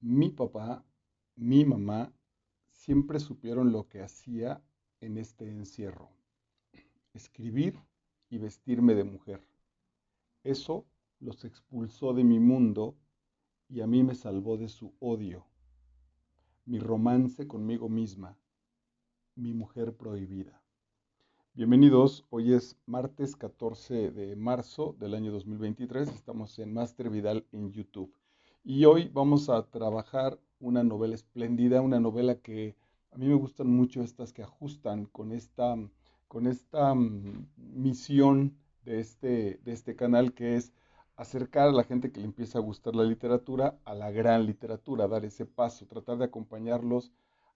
Mi papá, mi mamá, siempre supieron lo que hacía en este encierro: escribir y vestirme de mujer. Eso los expulsó de mi mundo y a mí me salvó de su odio, mi romance conmigo misma, mi mujer prohibida. Bienvenidos, hoy es martes 14 de marzo del año 2023, estamos en Master Vidal en YouTube. Y hoy vamos a trabajar una novela espléndida, una novela que a mí me gustan mucho estas que ajustan con esta misión de este canal, que es acercar a la gente que le empieza a gustar la literatura a la gran literatura, dar ese paso, tratar de acompañarlos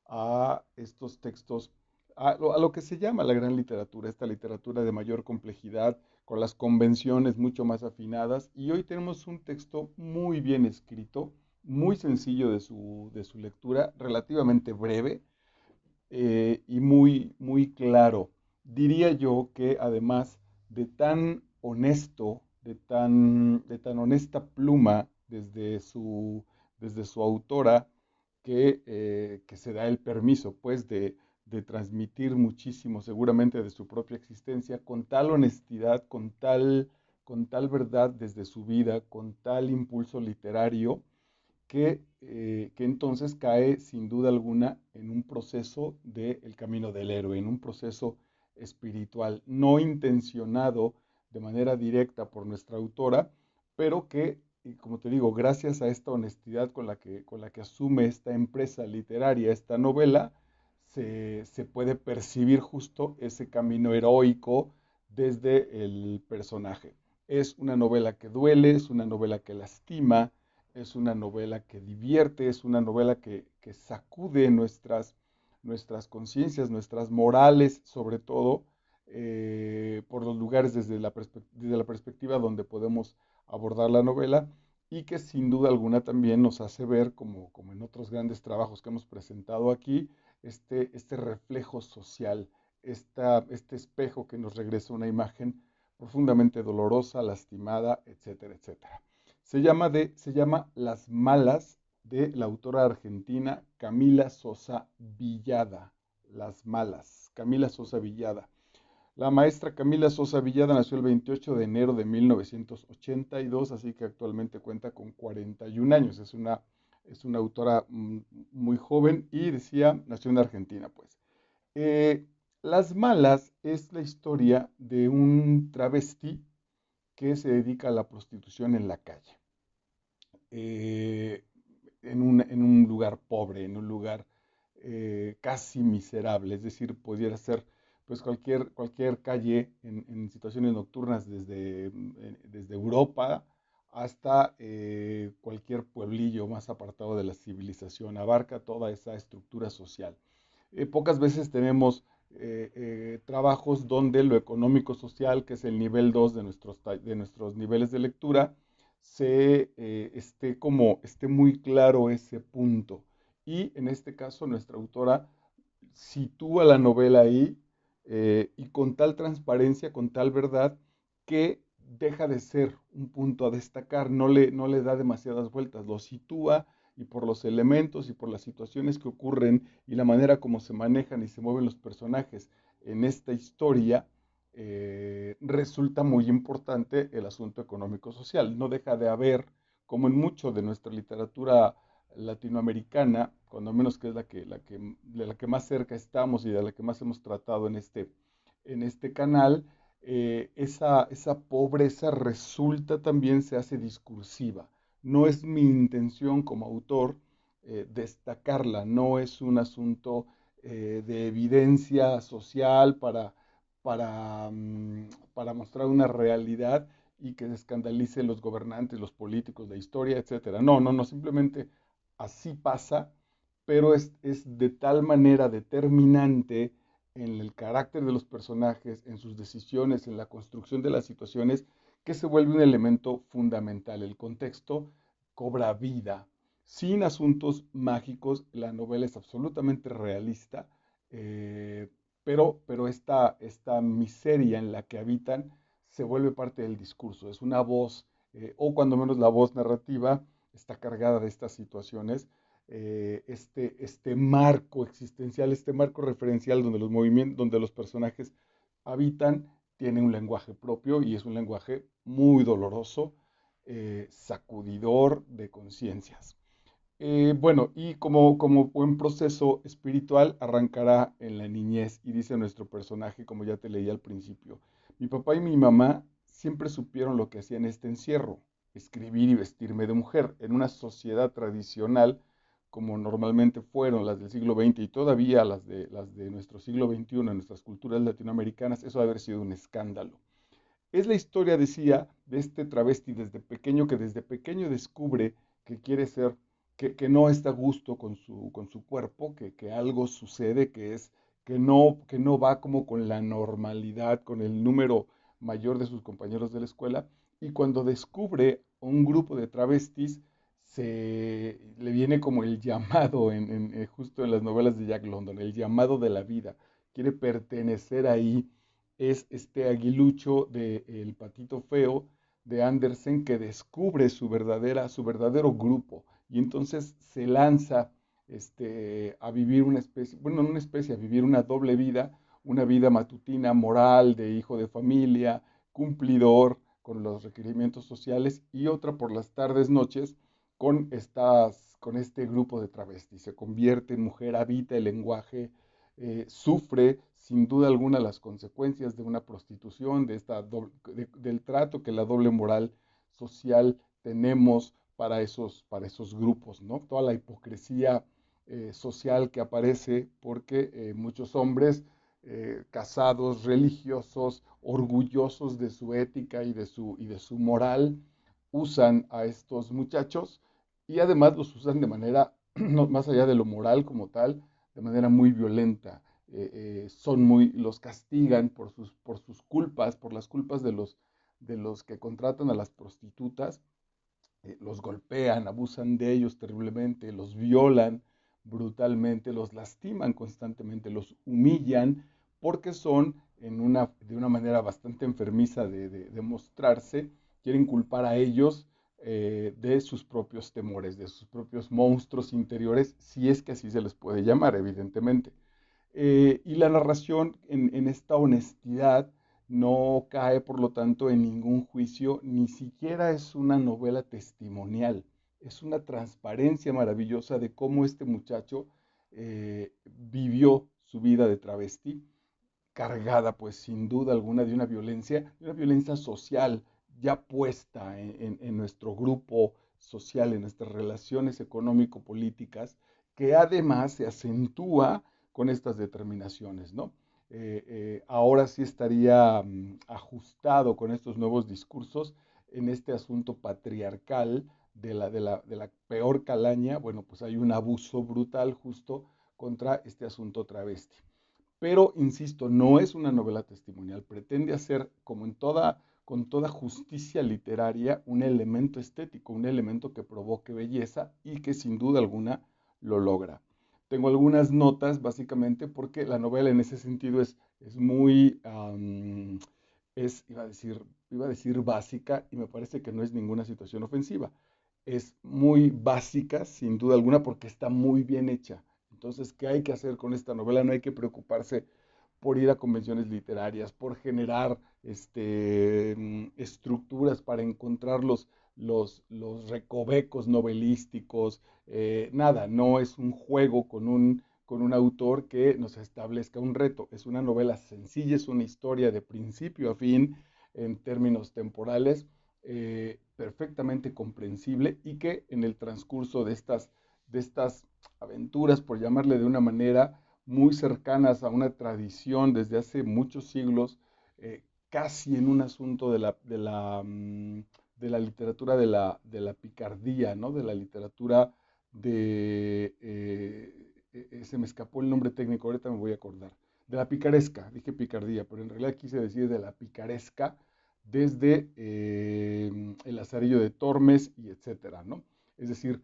a estos textos, a lo que se llama la gran literatura, esta literatura de mayor complejidad, con las convenciones mucho más afinadas. Y hoy tenemos un texto muy bien escrito, muy sencillo de su lectura, relativamente breve, y muy, muy claro. Diría yo que además de tan honesto, de tan honesta pluma desde su autora, que se da el permiso, pues, de transmitir muchísimo, seguramente de su propia existencia, con tal honestidad, con tal verdad desde su vida, con tal impulso literario, que entonces cae sin duda alguna en un proceso del camino del héroe, en un proceso espiritual, no intencionado de manera directa por nuestra autora, pero que, y como te digo, gracias a esta honestidad con la que asume esta empresa literaria, esta novela, se puede percibir justo ese camino heroico desde el personaje. Es una novela que duele, es una novela que lastima, es una novela que divierte, es una novela que sacude nuestras conciencias, nuestras morales, sobre todo, por los lugares desde la perspectiva donde podemos abordar la novela, y que sin duda alguna también nos hace ver, como en otros grandes trabajos que hemos presentado aquí, este reflejo social, este espejo que nos regresa una imagen profundamente dolorosa, lastimada, etcétera, etcétera. Se llama Las Malas, de la autora argentina Camila Sosa Villada. Las Malas, Camila Sosa Villada. La maestra Camila Sosa Villada nació el 28 de enero de 1982, así que actualmente cuenta con 41 años. Es una autora muy joven y decía, nació en Argentina, pues. Eh, Las Malas es la historia de un travesti que se dedica a la prostitución en la calle, eh, en un lugar pobre, en un lugar casi miserable. Es decir, pudiera ser pues cualquier calle en situaciones nocturnas, desde Europa hasta cualquier pueblillo más apartado de la civilización. Abarca toda esa estructura social. Pocas veces tenemos trabajos donde lo económico-social, que es el nivel 2 de nuestros niveles de lectura, esté muy claro ese punto. Y en este caso, nuestra autora sitúa la novela ahí, y con tal transparencia, con tal verdad, que deja de ser un punto a destacar, no le da demasiadas vueltas, lo sitúa, y por los elementos y por las situaciones que ocurren y la manera como se manejan y se mueven los personajes en esta historia, resulta muy importante el asunto económico-social. No deja de haber, como en mucho de nuestra literatura latinoamericana, cuando menos, que es de la que más cerca estamos y de la que más hemos tratado en este canal, esa pobreza resulta también, se hace discursiva. No es mi intención como autor destacarla, no es un asunto de evidencia social para mostrar una realidad y que se escandalice los gobernantes, los políticos, la historia, etcétera. No, no, no, simplemente así pasa, pero es de tal manera determinante en el carácter de los personajes, en sus decisiones, en la construcción de las situaciones, que se vuelve un elemento fundamental. El contexto cobra vida. Sin asuntos mágicos, la novela es absolutamente realista, eh, pero esta miseria en la que habitan se vuelve parte del discurso. Es una voz, o cuando menos la voz narrativa, está cargada de estas situaciones, este marco existencial, este marco referencial donde los movimientos, donde los personajes habitan, tiene un lenguaje propio y es un lenguaje muy doloroso, sacudidor de conciencias. Bueno, y como buen proceso espiritual arrancará en la niñez y dice nuestro personaje, como ya te leí al principio, mi papá y mi mamá siempre supieron lo que hacía en este encierro, escribir y vestirme de mujer. En una sociedad tradicional, como normalmente fueron las del siglo XX y todavía las de nuestro siglo XXI, en nuestras culturas latinoamericanas, eso debe haber sido un escándalo. Es la historia, decía, de este travesti desde pequeño, que desde pequeño descubre que quiere ser, que no está a gusto con su cuerpo, que algo sucede, que no va como con la normalidad, con el número mayor de sus compañeros de la escuela, y cuando descubre un grupo de travestis, le viene como el llamado, justo en las novelas de Jack London, el llamado de la vida, quiere pertenecer ahí. Es este aguilucho de El Patito Feo de Andersen que descubre su verdadero grupo y entonces se lanza a vivir una especie, bueno, no una especie, a vivir una doble vida, una vida matutina, moral, de hijo de familia, cumplidor con los requerimientos sociales y otra por las tardes, noches, con este grupo de travestis. Se convierte en mujer, habita el lenguaje, sufre sin duda alguna las consecuencias de una prostitución, del trato que la doble moral social tenemos para esos grupos, ¿no? Toda la hipocresía social que aparece porque muchos hombres casados, religiosos, orgullosos de su ética y de su moral, usan a estos muchachos y además los usan de manera, no, más allá de lo moral como tal, de manera muy violenta. Los castigan por sus culpas, por las culpas de los que contratan a las prostitutas, los golpean, abusan de ellos terriblemente, los violan brutalmente, los lastiman constantemente, los humillan, porque son, de una manera bastante enfermiza de mostrarse, quieren culpar a ellos de sus propios temores, de sus propios monstruos interiores, si es que así se les puede llamar, evidentemente. Y la narración en esta honestidad no cae, por lo tanto, en ningún juicio, ni siquiera es una novela testimonial, es una transparencia maravillosa de cómo este muchacho vivió su vida de travesti, cargada, pues sin duda alguna, de una violencia social ya puesta en nuestro grupo social, en nuestras relaciones económico-políticas, que además se acentúa con estas determinaciones, ¿no? Ahora sí estaría ajustado con estos nuevos discursos en este asunto patriarcal de la peor calaña. Bueno, pues hay un abuso brutal justo contra este asunto travesti. Pero, insisto, no es una novela testimonial, pretende hacer, como con toda justicia literaria, un elemento estético, un elemento que provoque belleza y que sin duda alguna lo logra. Tengo algunas notas, básicamente, porque la novela en ese sentido es muy, iba a decir básica, y me parece que no es ninguna situación ofensiva. Es muy básica, sin duda alguna, porque está muy bien hecha. Entonces, ¿qué hay que hacer con esta novela? No hay que preocuparse por ir a convenciones literarias, por generar estructuras para encontrar los recovecos novelísticos. Nada, no es un juego con un autor que nos establezca un reto. Es una novela sencilla, es una historia de principio a fin en términos temporales, perfectamente comprensible y que en el transcurso de estas aventuras, por llamarle de una manera, muy cercanas a una tradición desde hace muchos siglos, casi en un asunto de la literatura de la picardía, ¿no? De la literatura se me escapó el nombre técnico, ahorita me voy a acordar, de la picaresca, dije picardía, pero en realidad quise decir de la picaresca, desde el Lazarillo de Tormes y etcétera, ¿no? Es decir,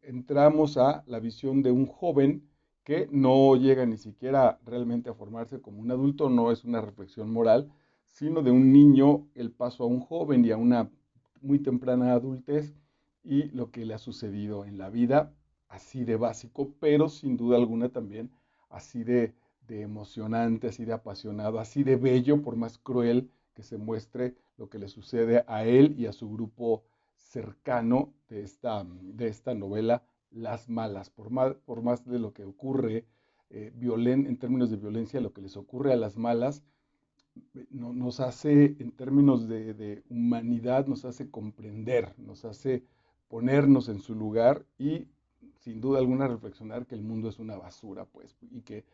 entramos a la visión de un joven que no llega ni siquiera realmente a formarse como un adulto, no es una reflexión moral, sino de un niño, el paso a un joven y a una muy temprana adultez, y lo que le ha sucedido en la vida, así de básico, pero sin duda alguna también así de emocionante, así de apasionado, así de bello, por más cruel que se muestre lo que le sucede a él y a su grupo cercano de esta novela, Las Malas. Por más de lo que ocurre en términos de violencia, lo que les ocurre a las malas, nos hace, en términos de humanidad, nos hace comprender, nos hace ponernos en su lugar y sin duda alguna reflexionar que el mundo es una basura, pues, y que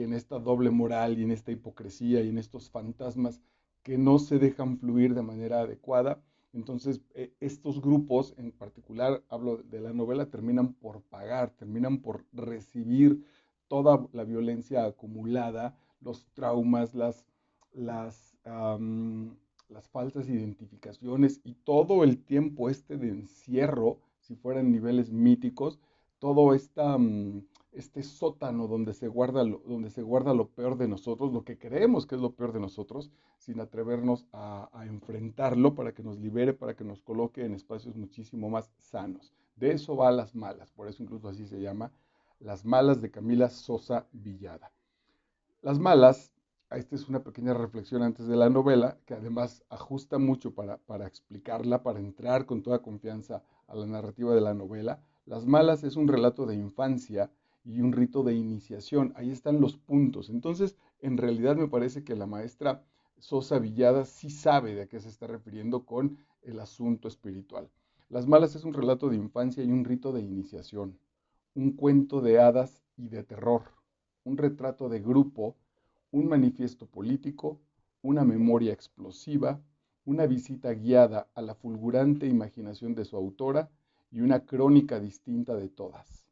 en esta doble moral y en esta hipocresía y en estos fantasmas que no se dejan fluir de manera adecuada, entonces estos grupos, en particular hablo de la novela, terminan por pagar, terminan por recibir toda la violencia acumulada, los traumas, las, las falsas identificaciones y todo el tiempo de encierro, si fueran niveles míticos, todo este sótano donde se guarda lo peor de nosotros, lo que creemos que es lo peor de nosotros, sin atrevernos a enfrentarlo para que nos libere, para que nos coloque en espacios muchísimo más sanos. De eso va Las Malas, por eso incluso así se llama, Las Malas de Camila Sosa Villada. Las Malas, esta es una pequeña reflexión antes de la novela, que además ajusta mucho para explicarla, para entrar con toda confianza a la narrativa de la novela. Las Malas es un relato de infancia y un rito de iniciación. Ahí están los puntos. Entonces, en realidad me parece que la maestra Sosa Villada sí sabe de a qué se está refiriendo con el asunto espiritual. Las Malas es un relato de infancia y un rito de iniciación, un cuento de hadas y de terror, un retrato de grupo, un manifiesto político, una memoria explosiva, una visita guiada a la fulgurante imaginación de su autora y una crónica distinta de todas,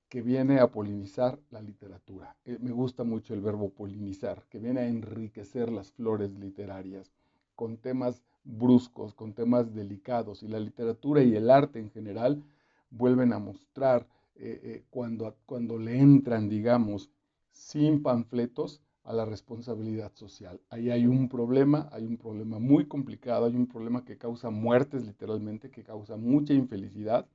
que viene a polinizar la literatura. Me gusta mucho el verbo polinizar, que viene a enriquecer las flores literarias con temas bruscos, con temas delicados, y la literatura y el arte en general vuelven a mostrar cuando le entran, digamos, sin panfletos a la responsabilidad social. Ahí hay un problema muy complicado, hay un problema que causa muertes literalmente, que causa mucha infelicidad,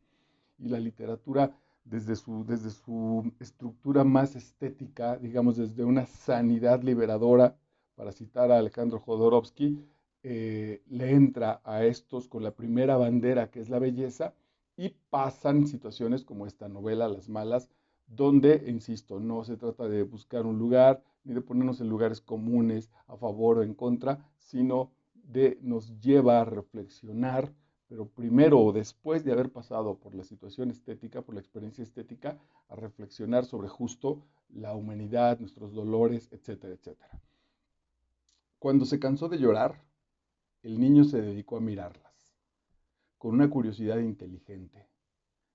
y la literatura desde su estructura más estética, digamos desde una sanidad liberadora, para citar a Alejandro Jodorowsky, le entra a estos con la primera bandera que es la belleza, y pasan situaciones como esta novela, Las Malas, donde, insisto, no se trata de buscar un lugar, ni de ponernos en lugares comunes a favor o en contra, sino nos lleva a reflexionar, pero primero o después de haber pasado por la situación estética, por la experiencia estética, a reflexionar sobre justo la humanidad, nuestros dolores, etcétera, etcétera. Cuando se cansó de llorar, el niño se dedicó a mirarlas, con una curiosidad inteligente,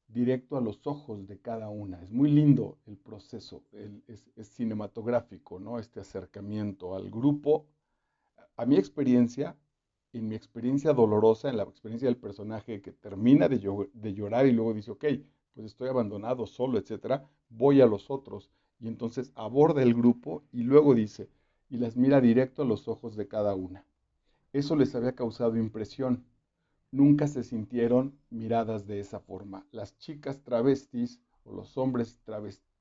directo a los ojos de cada una. Es muy lindo el proceso, es cinematográfico, ¿no? Este acercamiento al grupo. A mi experiencia, en mi experiencia dolorosa, en la experiencia del personaje que termina de llorar y luego dice, ok, pues estoy abandonado, solo, etcétera, voy a los otros. Y entonces aborda el grupo y luego dice, y las mira directo a los ojos de cada una. Eso les había causado impresión. Nunca se sintieron miradas de esa forma. Las chicas travestis o los hombres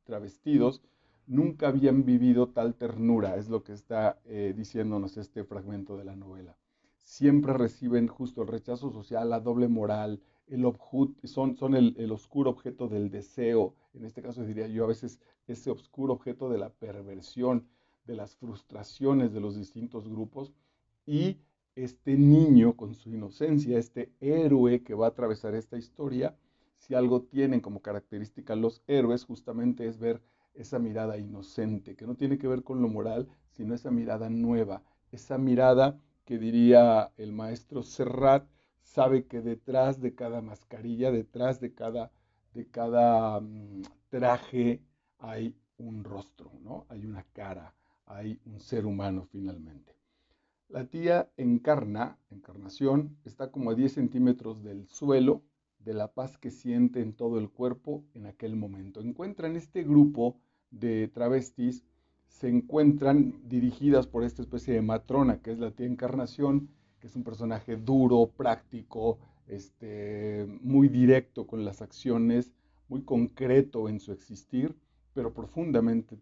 travestidos nunca habían vivido tal ternura, es lo que está diciéndonos este fragmento de la novela. Siempre reciben justo el rechazo social, la doble moral, son el oscuro objeto del deseo, en este caso diría yo a veces ese oscuro objeto de la perversión, de las frustraciones de los distintos grupos, y este niño con su inocencia, este héroe que va a atravesar esta historia, si algo tienen como característica los héroes, justamente es ver esa mirada inocente, que no tiene que ver con lo moral, sino esa mirada nueva, esa mirada que diría el maestro Serrat, sabe que detrás de cada mascarilla, detrás de cada traje, hay un rostro, ¿no? Hay una cara, hay un ser humano finalmente. La tía encarnación, está como a 10 centímetros del suelo, de la paz que siente en todo el cuerpo en aquel momento. Encuentran este grupo de travestis, se encuentran dirigidas por esta especie de matrona, que es la tía Encarnación, que es un personaje duro, práctico, muy directo con las acciones, muy concreto en su existir, pero profundamente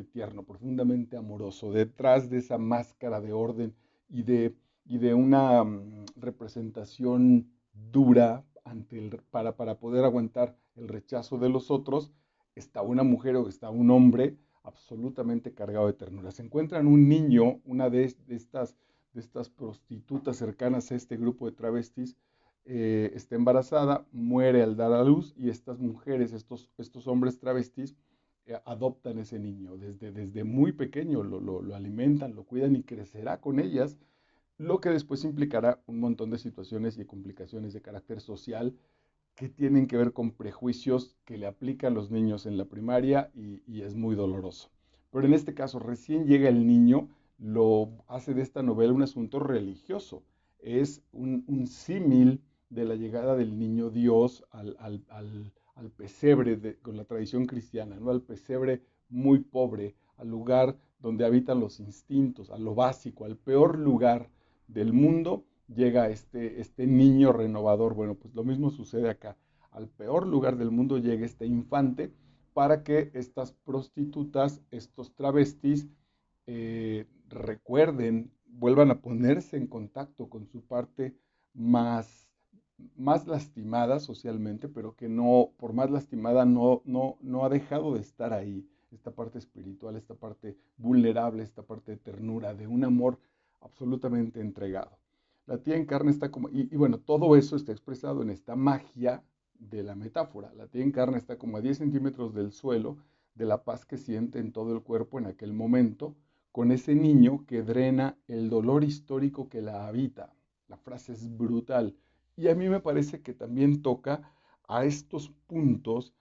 tierno, profundamente amoroso, detrás de esa máscara de orden y de una representación dura para poder aguantar el rechazo de los otros, está una mujer o está un hombre absolutamente cargado de ternura. Se encuentran un niño, una de estas prostitutas cercanas a este grupo de travestis, está embarazada, muere al dar a luz y estas mujeres, estos hombres travestis, adoptan ese niño. Desde muy pequeño lo alimentan, lo cuidan y crecerá con ellas, lo que después implicará un montón de situaciones y complicaciones de carácter social que tienen que ver con prejuicios que le aplican los niños en la primaria y es muy doloroso. Pero en este caso, recién llega el niño, lo hace de esta novela un asunto religioso. Es un símil de la llegada del niño Dios al pesebre con la tradición cristiana, ¿no? Al pesebre muy pobre, al lugar donde habitan los instintos, a lo básico, al peor lugar del mundo, llega este niño renovador. Bueno, pues lo mismo sucede acá. Al peor lugar del mundo llega este infante para que estas prostitutas, estos travestis, recuerden, vuelvan a ponerse en contacto con su parte más, más lastimada socialmente, pero que no, por más lastimada, no ha dejado de estar ahí. Esta parte espiritual, esta parte vulnerable, esta parte de ternura, de un amor absolutamente entregado. La tía en carne está como, y bueno, todo eso está expresado en esta magia de la metáfora. La tía en carne está como a 10 centímetros del suelo, de la paz que siente en todo el cuerpo en aquel momento, con ese niño que drena el dolor histórico que la habita. La frase es brutal. Y a mí me parece que también toca a estos puntos,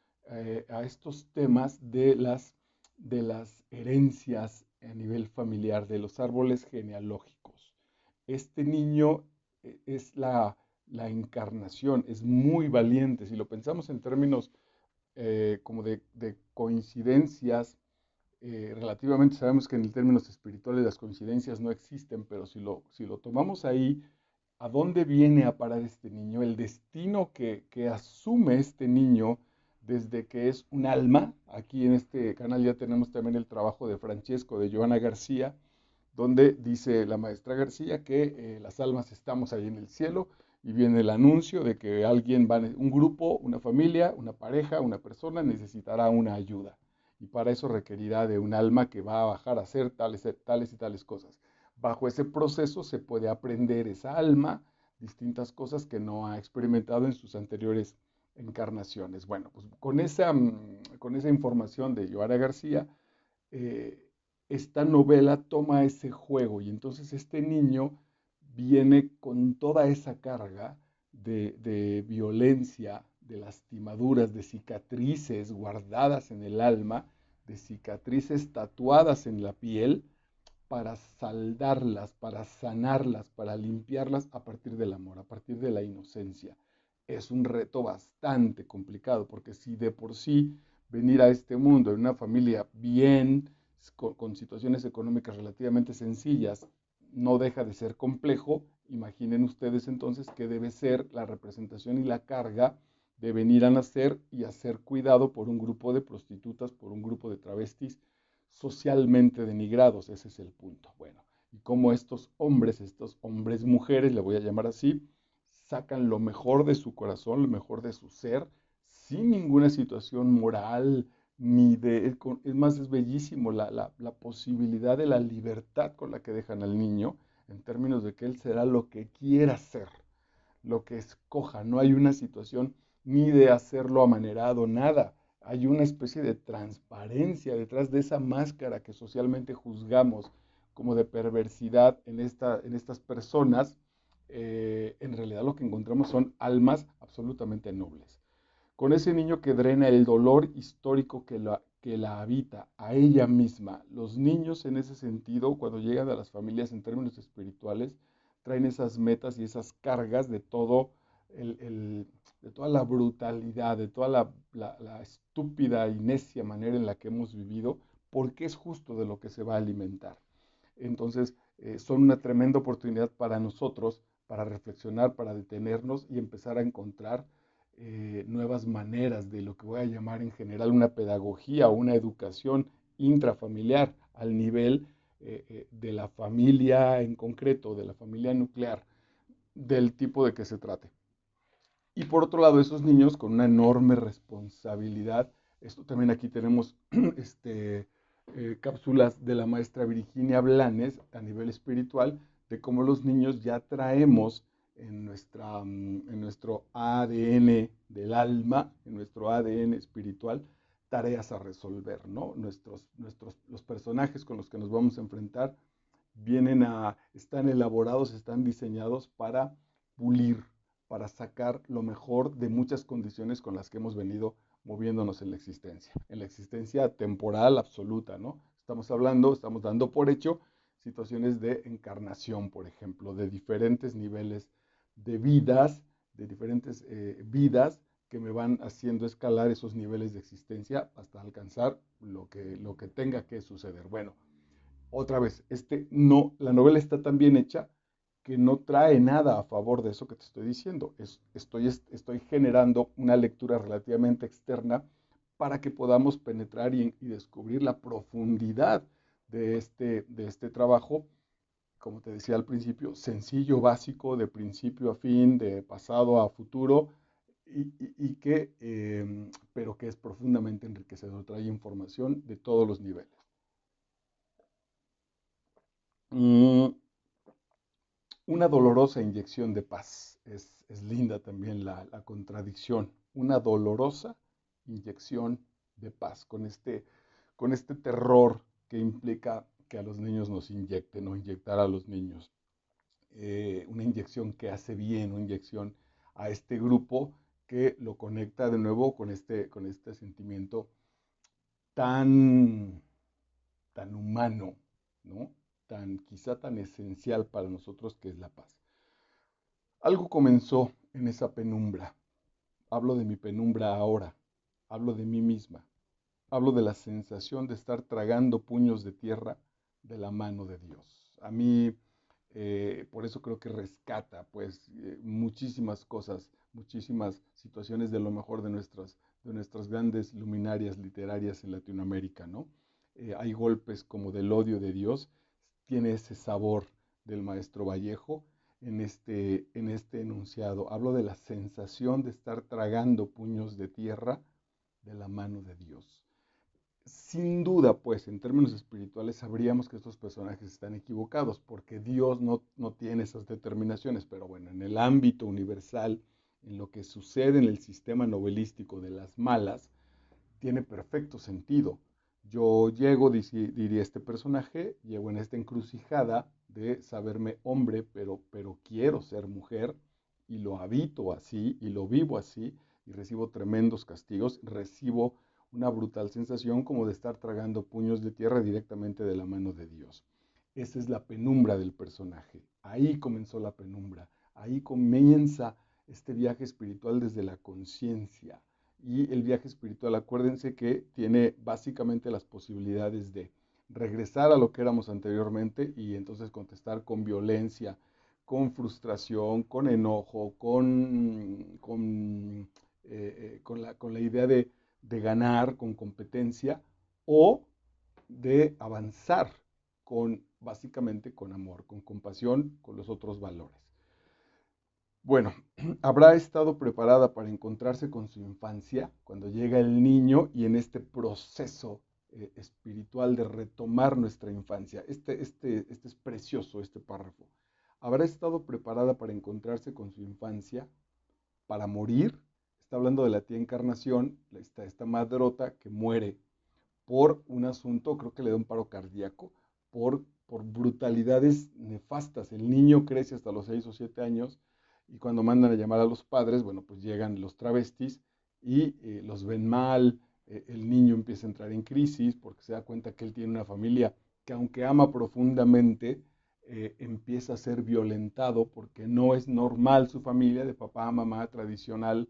a estos temas de las herencias a nivel familiar, de los árboles genealógicos. Este niño es la encarnación, es muy valiente. Si lo pensamos en términos como de coincidencias, relativamente sabemos que en términos espirituales las coincidencias no existen, pero si lo tomamos ahí, ¿a dónde viene a parar este niño? El destino que asume este niño desde que es un alma. Aquí en este canal ya tenemos también el trabajo de Francesco, de Joana García, donde dice la maestra García que las almas estamos ahí en el cielo y viene el anuncio de que alguien va, un grupo, una familia, una pareja, una persona necesitará una ayuda y para eso requerirá de un alma que va a bajar a hacer tales y tales cosas. Bajo ese proceso se puede aprender esa alma distintas cosas que no ha experimentado en sus anteriores encarnaciones. Bueno, pues con esa información de Joana García, eh, esta novela toma ese juego y entonces este niño viene con toda esa carga de violencia, de lastimaduras, de cicatrices guardadas en el alma, de cicatrices tatuadas en la piel, para saldarlas, para sanarlas, para limpiarlas a partir del amor, a partir de la inocencia. Es un reto bastante complicado, porque si de por sí venir a este mundo en una familia bien, con situaciones económicas relativamente sencillas, no deja de ser complejo, imaginen ustedes entonces que debe ser la representación y la carga de venir a nacer y a ser cuidado por un grupo de prostitutas, por un grupo de travestis socialmente denigrados. Ese es el punto. Bueno, y cómo estos hombres mujeres, le voy a llamar así, sacan lo mejor de su corazón, lo mejor de su ser, sin ninguna situación moral, ni de, es más, es bellísimo la posibilidad de la libertad con la que dejan al niño, en términos de que él será lo que quiera ser, lo que escoja. No hay una situación ni de hacerlo amanerado, nada. Hay una especie de transparencia detrás de esa máscara que socialmente juzgamos como de perversidad en estas personas. En realidad lo que encontramos son almas absolutamente nobles. Con ese niño que drena el dolor histórico que la habita a ella misma. Los niños en ese sentido, cuando llegan a las familias en términos espirituales, traen esas metas y esas cargas de todo de toda la brutalidad, de toda la estúpida y necia manera en la que hemos vivido, porque es justo de lo que se va a alimentar. Entonces, son una tremenda oportunidad para nosotros para reflexionar, para detenernos y empezar a encontrar nuevas maneras de lo que voy a llamar en general una pedagogía o una educación intrafamiliar al nivel de la familia en concreto, de la familia nuclear, del tipo de que se trate. Y por otro lado, esos niños con una enorme responsabilidad, esto también aquí tenemos cápsulas de la maestra Virginia Blanes a nivel espiritual, de cómo los niños ya traemos en nuestro ADN del alma, en nuestro ADN espiritual, tareas a resolver, ¿no? Los personajes con los que nos vamos a enfrentar están elaborados, están diseñados para pulir, para sacar lo mejor de muchas condiciones con las que hemos venido moviéndonos en la existencia temporal absoluta, ¿no? Estamos dando por hecho situaciones de encarnación, por ejemplo, de diferentes niveles de diferentes vidas que me van haciendo escalar esos niveles de existencia hasta alcanzar lo que tenga que suceder. Bueno, otra vez, la novela está tan bien hecha que no trae nada a favor de eso que te estoy diciendo. Estoy generando una lectura relativamente externa para que podamos penetrar y descubrir la profundidad de este trabajo, como te decía al principio, sencillo, básico, de principio a fin, de pasado a futuro, pero que es profundamente enriquecedor, trae información de todos los niveles. Mm, Una dolorosa inyección de paz. Es linda también la contradicción. Una dolorosa inyección de paz con este terror que implica que a los niños nos inyecten o inyectar a los niños. Una inyección que hace bien, una inyección a este grupo que lo conecta de nuevo con este sentimiento tan, tan humano, ¿no? Quizá tan esencial para nosotros que es la paz. Algo comenzó en esa penumbra. Hablo de mi penumbra ahora. Hablo de mí misma. Hablo de la sensación de estar tragando puños de tierra de la mano de Dios. A mí, por eso creo que rescata, pues, muchísimas cosas, muchísimas situaciones de lo mejor de nuestras grandes luminarias literarias en Latinoamérica, ¿no? Hay golpes como del odio de Dios, tiene ese sabor del maestro Vallejo en este enunciado. Hablo de la sensación de estar tragando puños de tierra de la mano de Dios. Sin duda, pues, en términos espirituales, sabríamos que estos personajes están equivocados, porque Dios no tiene esas determinaciones, pero bueno, en el ámbito universal, en lo que sucede en el sistema novelístico de las malas, tiene perfecto sentido. Yo diría este personaje, llego en esta encrucijada de saberme hombre, pero quiero ser mujer, y lo habito así, y lo vivo así, y recibo tremendos castigos, recibo una brutal sensación como de estar tragando puños de tierra directamente de la mano de Dios. Esa es la penumbra del personaje. Ahí comenzó la penumbra. Ahí comienza este viaje espiritual desde la conciencia. Y el viaje espiritual, acuérdense que tiene básicamente las posibilidades de regresar a lo que éramos anteriormente y entonces contestar con violencia, con frustración, con enojo, con la idea de ganar, con competencia, o de avanzar básicamente con amor, con compasión, con los otros valores. Bueno, habrá estado preparada para encontrarse con su infancia cuando llega el niño y en este proceso espiritual de retomar nuestra infancia. Este es precioso, este párrafo. Habrá estado preparada para encontrarse con su infancia, para morir. Está hablando de la tía Encarnación, esta madrota que muere por un asunto, creo que le da un paro cardíaco, por brutalidades nefastas. El niño crece hasta los 6 o 7 años y cuando mandan a llamar a los padres, bueno, pues llegan los travestis y los ven mal, el niño empieza a entrar en crisis porque se da cuenta que él tiene una familia que aunque ama profundamente, empieza a ser violentado porque no es normal su familia de papá, mamá tradicional,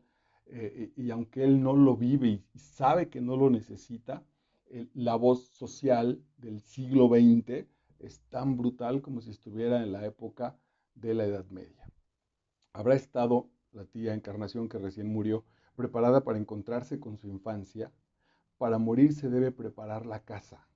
y aunque él no lo vive y sabe que no lo necesita, la voz social del siglo XX es tan brutal como si estuviera en la época de la Edad Media. ¿Habrá estado la tía Encarnación, que recién murió, preparada para encontrarse con su infancia? Para morir se debe preparar la casa,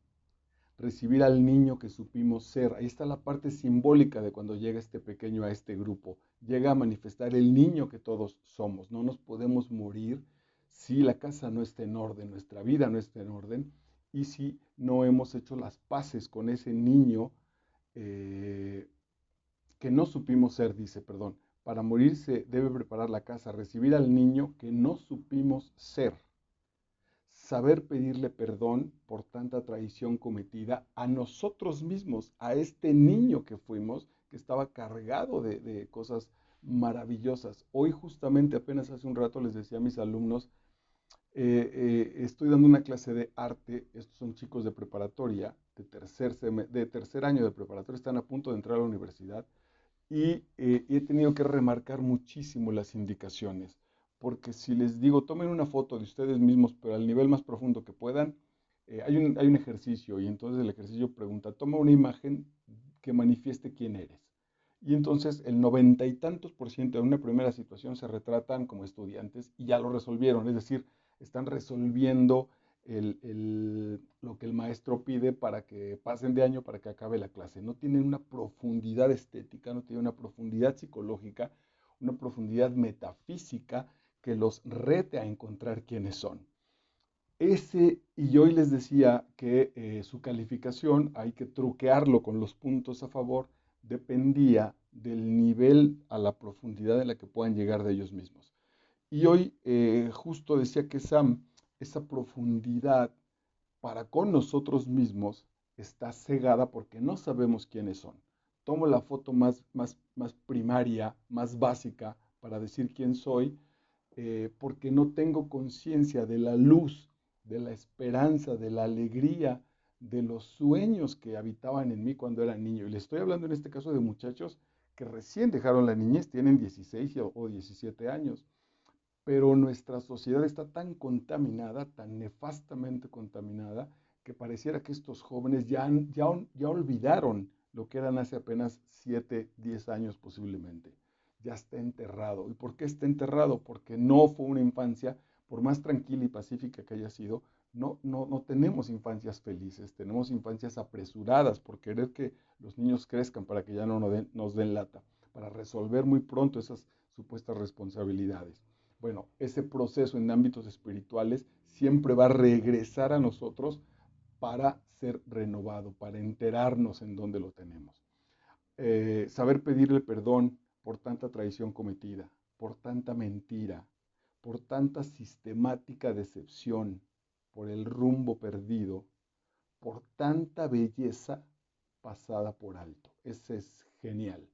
recibir al niño que supimos ser. Ahí está la parte simbólica de cuando llega este pequeño a este grupo. Llega a manifestar el niño que todos somos. No nos podemos morir si la casa no está en orden, nuestra vida no está en orden, y si no hemos hecho las paces con ese niño eh, que no supimos ser, dice, perdón. Para morir se debe preparar la casa, recibir al niño que no supimos ser, saber pedirle perdón por tanta traición cometida a nosotros mismos, a este niño que fuimos, que estaba cargado de cosas maravillosas. Hoy justamente, apenas hace un rato, les decía a mis alumnos, estoy dando una clase de arte. Estos son chicos de preparatoria, de tercer año de preparatoria, están a punto de entrar a la universidad, y he tenido que remarcar muchísimo las indicaciones, porque si les digo, tomen una foto de ustedes mismos, pero al nivel más profundo que puedan, hay un ejercicio, y entonces el ejercicio pregunta, toma una imagen que manifieste quién eres. Y entonces el 90 y tantos % de una primera situación se retratan como estudiantes y ya lo resolvieron, es decir, están resolviendo lo que el maestro pide para que pasen de año, para que acabe la clase. No tienen una profundidad estética, no tienen una profundidad psicológica, una profundidad metafísica que los rete a encontrar quiénes son. Y yo hoy les decía que su calificación hay que truquearlo con los puntos a favor, dependía del nivel a la profundidad en la que puedan llegar de ellos mismos. Y hoy justo decía que esa profundidad para con nosotros mismos está cegada porque no sabemos quiénes son. Tomo la foto más primaria, más básica para decir quién soy, porque no tengo conciencia de la luz, de la esperanza, de la alegría, de los sueños que habitaban en mí cuando era niño. Y le estoy hablando en este caso de muchachos que recién dejaron la niñez, tienen 16 o 17 años, pero nuestra sociedad está tan contaminada, tan nefastamente contaminada, que pareciera que estos jóvenes ya olvidaron lo que eran hace apenas 7, 10 años posiblemente. Ya está enterrado. ¿Y por qué está enterrado? Porque no fue una infancia, por más tranquila y pacífica que haya sido, no tenemos infancias felices, tenemos infancias apresuradas por querer que los niños crezcan para que ya no nos den lata, para resolver muy pronto esas supuestas responsabilidades. Bueno, ese proceso en ámbitos espirituales siempre va a regresar a nosotros para ser renovado, para enterarnos en dónde lo tenemos. Saber pedirle perdón por tanta traición cometida, por tanta mentira, por tanta sistemática decepción, por el rumbo perdido, por tanta belleza pasada por alto. Ese es genial.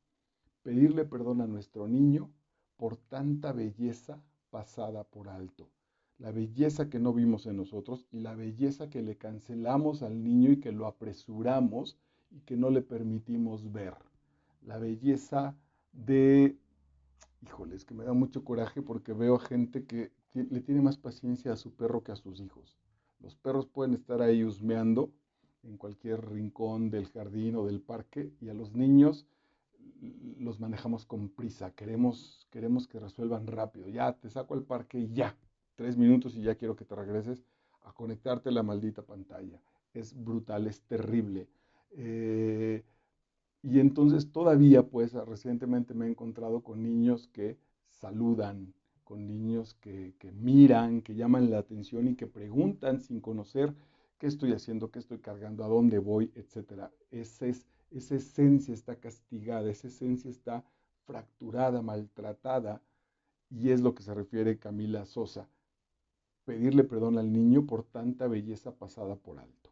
Pedirle perdón a nuestro niño por tanta belleza pasada por alto. La belleza que no vimos en nosotros y la belleza que le cancelamos al niño y que lo apresuramos y que no le permitimos ver. La belleza de, híjole, es que me da mucho coraje porque veo gente que le tiene más paciencia a su perro que a sus hijos. Los perros pueden estar ahí husmeando en cualquier rincón del jardín o del parque, y a los niños los manejamos con prisa. Queremos que resuelvan rápido. Ya, te saco al parque y ya. 3 minutos y ya quiero que te regreses a conectarte a la maldita pantalla. Es brutal, es terrible. Eh, y entonces todavía, pues, recientemente me he encontrado con niños que saludan, con niños que miran, que llaman la atención y que preguntan sin conocer qué estoy haciendo, qué estoy cargando, a dónde voy, etcétera. Esa esencia está castigada, esa esencia está fracturada, maltratada, y es lo que se refiere Camila Sosa. Pedirle perdón al niño por tanta belleza pasada por alto.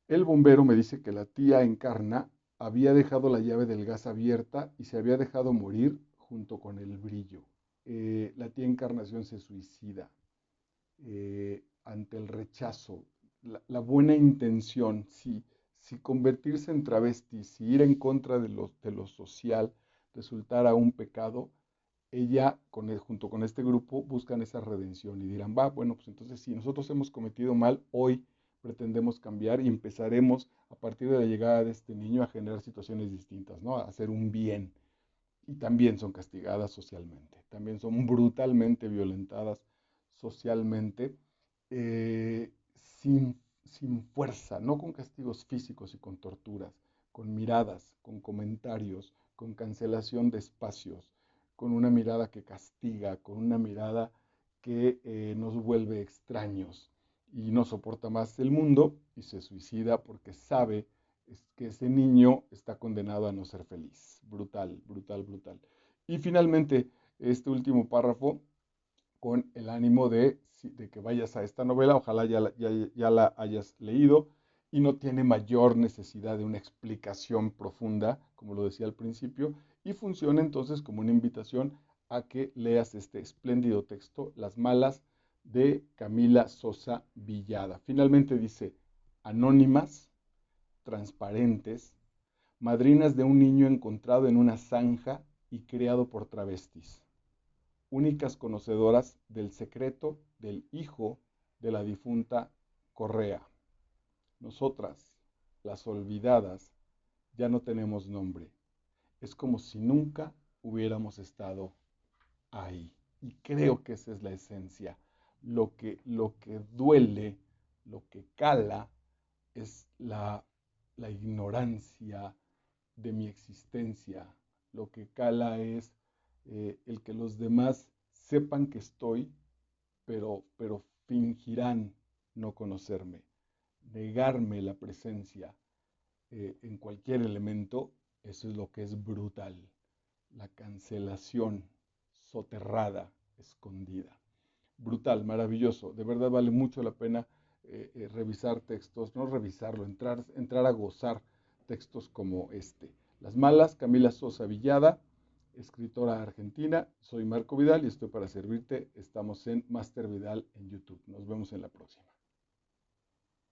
El bombero me dice que la tía Encarna había dejado la llave del gas abierta y se había dejado morir junto con el brillo. La tía Encarnación se suicida ante el rechazo, la buena intención, si convertirse en travesti, si ir en contra de lo social resultara un pecado, ella junto con este grupo buscan esa redención y dirán, va, bueno, pues entonces si nosotros hemos cometido mal, hoy pretendemos cambiar y empezaremos a partir de la llegada de este niño a generar situaciones distintas, ¿no? A hacer un bien. y también son castigadas socialmente, también son brutalmente violentadas socialmente, sin fuerza, no con castigos físicos y con torturas, con miradas, con comentarios, con cancelación de espacios, con una mirada que castiga, con una mirada que nos vuelve extraños y no soporta más el mundo y se suicida porque sabe es que ese niño está condenado a no ser feliz. Brutal, brutal, brutal. Y finalmente, este último párrafo, con el ánimo de que vayas a esta novela, ojalá ya la hayas leído y no tiene mayor necesidad de una explicación profunda, como lo decía al principio, y funciona entonces como una invitación a que leas este espléndido texto, Las Malas, de Camila Sosa Villada. Finalmente dice, anónimas, transparentes, madrinas de un niño encontrado en una zanja y criado por travestis, únicas conocedoras del secreto del hijo de la difunta Correa. Nosotras, las olvidadas, ya no tenemos nombre. Es como si nunca hubiéramos estado ahí. Y creo que esa es la esencia. Lo que duele, lo que cala, es la ignorancia de mi existencia. Lo que cala es el que los demás sepan que estoy, pero fingirán no conocerme. Negarme la presencia en cualquier elemento, eso es lo que es brutal. La cancelación soterrada, escondida. Brutal, maravilloso. De verdad vale mucho la pena revisar textos, no revisarlo, entrar a gozar textos como este. Las Malas, Camila Sosa Villada, escritora argentina. Soy Marco Vidal y estoy para servirte. Estamos en Master Vidal en YouTube. Nos vemos en la próxima.